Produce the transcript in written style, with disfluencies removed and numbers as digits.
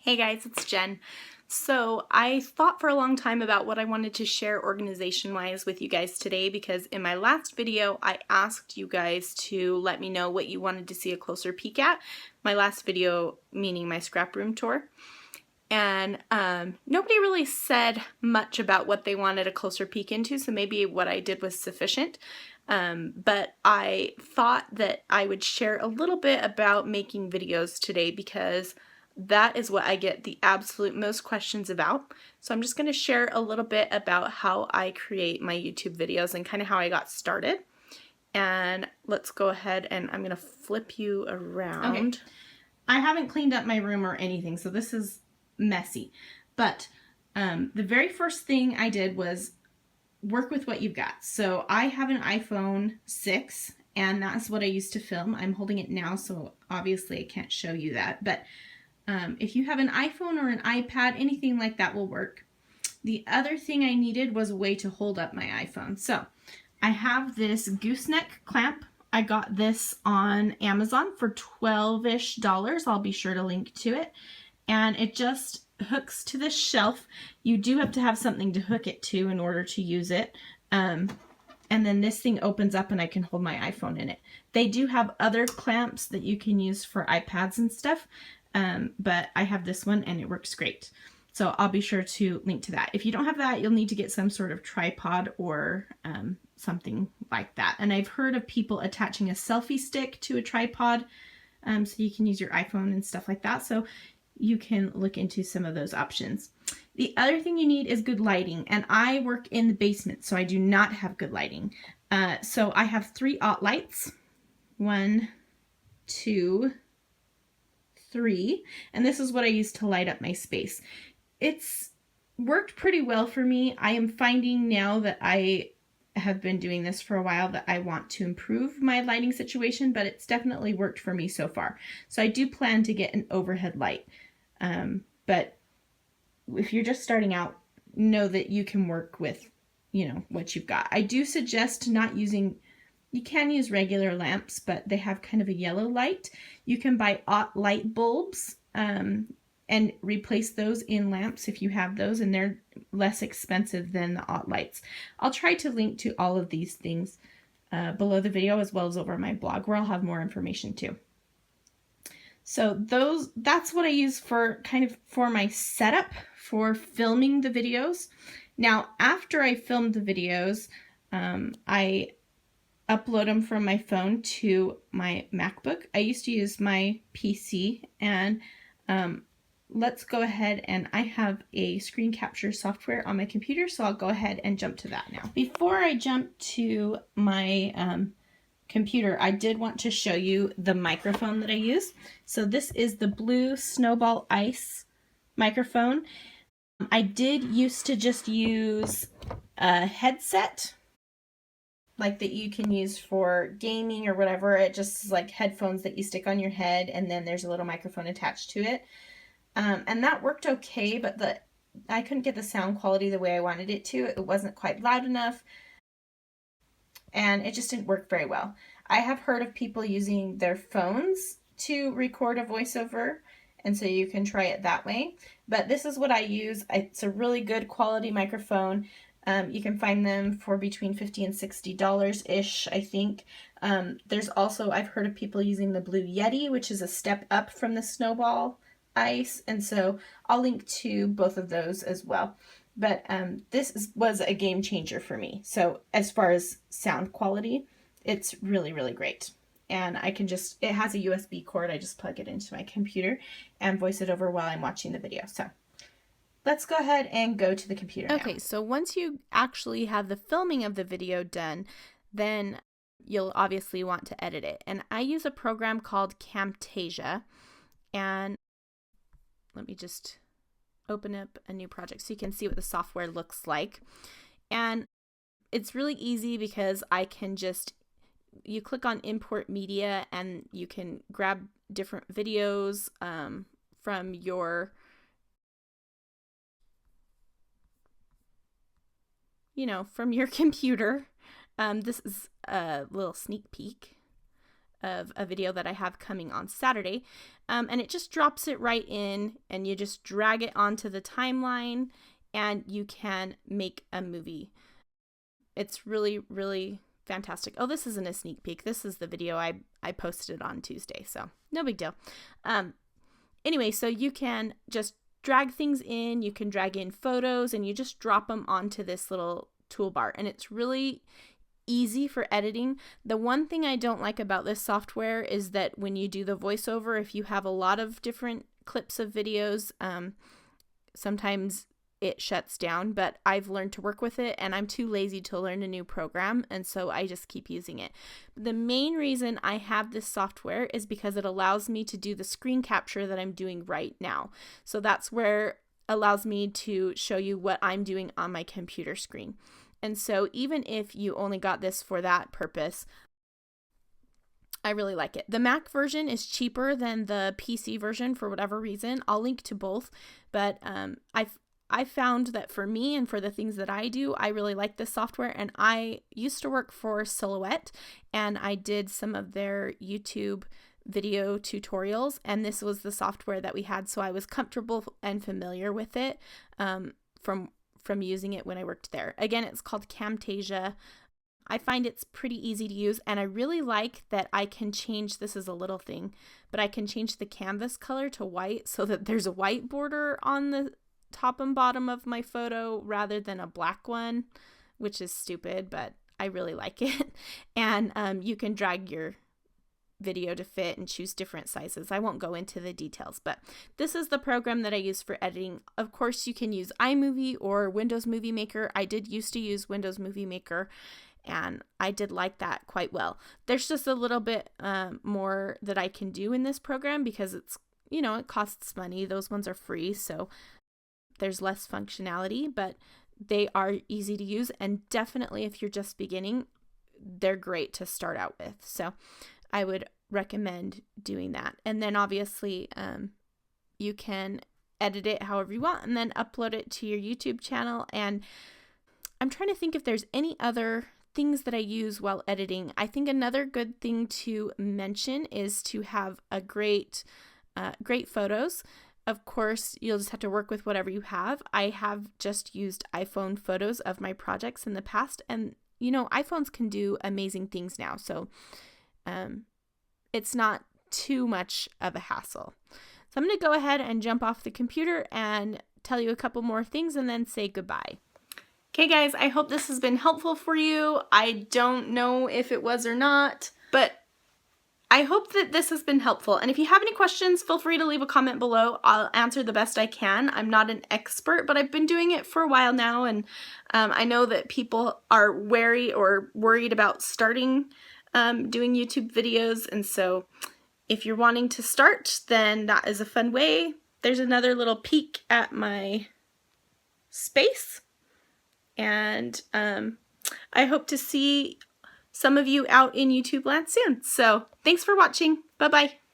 Hey guys, it's Jen. So I thought for a long time about what I wanted to share organization-wise with you guys today because in my last video I asked you guys to let me know what you wanted to see a closer peek at. My last video meaning my scrap room tour. And nobody really said much about what they wanted a closer peek into, so maybe what I did was sufficient. But I thought that I would share a little bit about making videos today because that is what I get the absolute most questions about. So I'm just going to share a little bit about how I create my YouTube videos and kind of how I got started. And let's go ahead and I'm going to flip you around. Okay. I haven't cleaned up my room or anything, so this is messy. But the very first thing I did was work with what you've got. So I have an iPhone 6 and that's what I used to film. I'm holding it now, so obviously I can't show you that. But if you have an iPhone or an iPad, anything like that will work. The other thing I needed was a way to hold up my iPhone. So I have this gooseneck clamp. I got this on Amazon for $12-ish. I'll be sure to link to it. And it just hooks to this shelf. You do have to have something to hook it to in order to use it. And then this thing opens up and I can hold my iPhone in it. They do have other clamps that you can use for iPads and stuff. But I have this one and it works great. So I'll be sure to link to that. If you don't have that, you'll need to get some sort of tripod or something like that. And I've heard of people attaching a selfie stick to a tripod so you can use your iPhone and stuff like that. So you can look into some of those options. The other thing you need is good lighting. And I work in the basement, so I do not have good lighting. So I have 3 lights. 1, 2, 3, and this is what I use to light up my space. It's worked pretty well for me. I am finding now that I have been doing this for a while that I want to improve my lighting situation, but it's definitely worked for me so far. So I do plan to get an overhead light. But if you're just starting out, know that you can work with, what you've got. I do suggest not using. You can use regular lamps, but they have kind of a yellow light. You can buy light bulbs and replace those in lamps if you have those, and they're less expensive than the lights. I'll try to link to all of these things below the video as well as over my blog where I'll have more information too. So that's what I use for my setup for filming the videos. Now, after I filmed the videos, I upload them from my phone to my MacBook. I used to use my PC, and let's go ahead, and I have a screen capture software on my computer, so I'll go ahead and jump to that now. Before I jump to my computer, I did want to show you the microphone that I use. So this is the Blue Snowball Ice microphone. I did used to just use a headset like that you can use for gaming or whatever. It just is like headphones that you stick on your head, and then there's a little microphone attached to it. And that worked okay, but I couldn't get the sound quality the way I wanted it to. It wasn't quite loud enough, and it just didn't work very well. I have heard of people using their phones to record a voiceover, and so you can try it that way. But this is what I use. It's a really good quality microphone. You can find them for between $50 and $60-ish, I think. There's also, I've heard of people using the Blue Yeti, which is a step up from the Snowball Ice, and so I'll link to both of those as well. But this was a game changer for me. So as far as sound quality, it's really, really great. And I can it has a USB cord. I just plug it into my computer and voice it over while I'm watching the video. So let's go ahead and go to the computer now. Okay, so once you actually have the filming of the video done, then you'll obviously want to edit it. And I use a program called Camtasia. And let me just open up a new project so you can see what the software looks like. And it's really easy because you click on import media and you can grab different videos from your from your computer. This is a little sneak peek of a video that I have coming on Saturday. And it just drops it right in, and you just drag it onto the timeline and you can make a movie. It's really, really fantastic. Oh, this isn't a sneak peek. This is the video I posted on Tuesday, so no big deal. Anyway, so you can just drag things in, you can drag in photos, and you just drop them onto this little toolbar, and it's really easy for editing. The one thing I don't like about this software is that when you do the voiceover, if you have a lot of different clips of videos, sometimes it shuts down, but I've learned to work with it, and I'm too lazy to learn a new program, and so I just keep using it. The main reason I have this software is because it allows me to do the screen capture that I'm doing right now. So that's where it allows me to show you what I'm doing on my computer screen. And so even if you only got this for that purpose, I really like it. The Mac version is cheaper than the PC version for whatever reason. I'll link to both, but I found that for me and for the things that I do, I really like this software. And I used to work for Silhouette, and I did some of their YouTube video tutorials, and this was the software that we had, so I was comfortable and familiar with it from using it when I worked there. Again, it's called Camtasia. I find it's pretty easy to use, and I really like that I can change, this is a little thing, but I can change the canvas color to white so that there's a white border on the top and bottom of my photo rather than a black one, which is stupid, but I really like it. And you can drag your video to fit and choose different sizes. I won't go into the details, but this is the program that I use for editing. Of course, you can use iMovie or Windows Movie Maker. I did used to use Windows Movie Maker, and I did like that quite well. There's just a little bit more that I can do in this program because it's, you know, it costs money. Those ones are free, so there's less functionality, but they are easy to use, and definitely if you're just beginning, they're great to start out with. So I would recommend doing that. And then obviously you can edit it however you want and then upload it to your YouTube channel. And I'm trying to think if there's any other things that I use while editing. I think another good thing to mention is to have a great photos. Of course, you'll just have to work with whatever you have. I have just used iPhone photos of my projects in the past, and you know, iPhones can do amazing things now, so it's not too much of a hassle. So I'm going to go ahead and jump off the computer and tell you a couple more things and then say goodbye. Okay guys, I hope this has been helpful for you. I don't know if it was or not, but I hope that this has been helpful. And if you have any questions, feel free to leave a comment below. I'll answer the best I can. I'm not an expert, but I've been doing it for a while now, and I know that people are wary or worried about starting doing YouTube videos, and so if you're wanting to start, then that is a fun way. There's another little peek at my space, and I hope to see some of you out in YouTube land soon. So thanks for watching. Bye-bye.